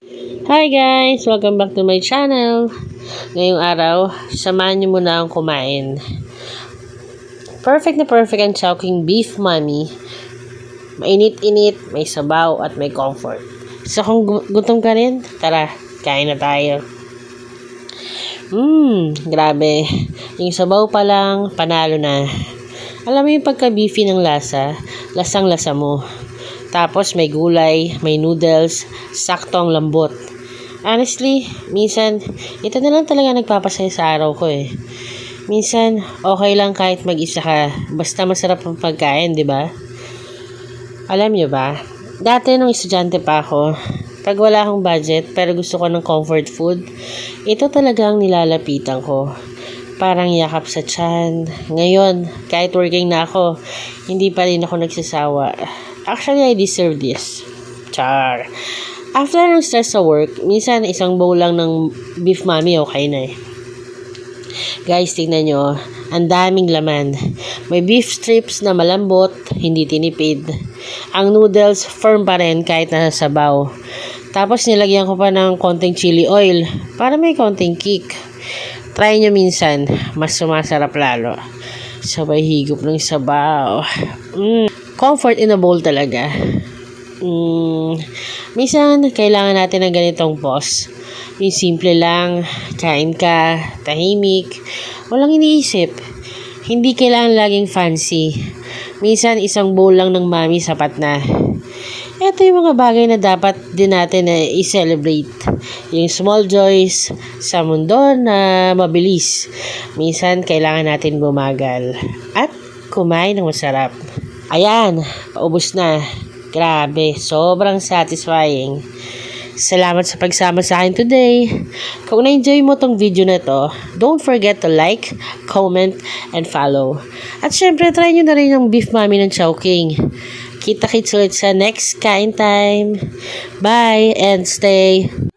Hi guys! Welcome back to my channel. Ngayong araw, samahan niyo muna akong kumain. Perfect na perfect ang Chowking Beef Mommy. Mainit-init, may sabaw at may comfort. So kung gutom ka rin, tara, kain na tayo. Grabe. Yung sabaw pa lang, panalo na. Alam mo yung pagka-beefy ng lasa, lasang-lasa mo. Tapos may gulay, may noodles, saktong lambot. Honestly, minsan, ito na lang talaga nagpapasaya sa araw ko eh. Minsan, okay lang kahit mag-isa ka, basta masarap ang pagkain, di ba? Alam nyo ba, dati nung estudyante pa ako, pag wala akong budget pero gusto ko ng comfort food, ito talaga ang nilalapitan ko. Parang yakap sa tiyan. Ngayon, kahit working na ako, hindi pa rin ako nagsasawa. Actually, I deserve this. Char. After ng stress sa work, minsan isang bowl lang ng beef mommy okay na eh. Guys, tignan nyo. Ang daming laman. May beef strips na malambot, hindi tinipid. Ang noodles, firm pa rin kahit nasa sabaw. Tapos nilagyan ko pa ng konting chili oil para may konting kick. Try nyo minsan, mas sumasarap lalo. Sabay higop ng sabaw. Comfort in a bowl talaga. Minsan, kailangan natin ng ganitong pause. Yung simple lang, kain ka, tahimik, walang iniisip. Hindi kailangan laging fancy. Minsan, isang bowl lang ng mami sapat na. Ito yung mga bagay na dapat din natin na i-celebrate. Yung small joys sa mundo na mabilis. Minsan, kailangan natin bumagal. At kumain ng masarap. Ayan, paubos na. Grabe, sobrang satisfying. Salamat sa pagsama sa akin today. Kung na-enjoy mo tong video na to, don't forget to like, comment, and follow. At syempre, try nyo na rin yung beef mommy ng Chowking. Kita-kits ulit sa next kain time. Bye and stay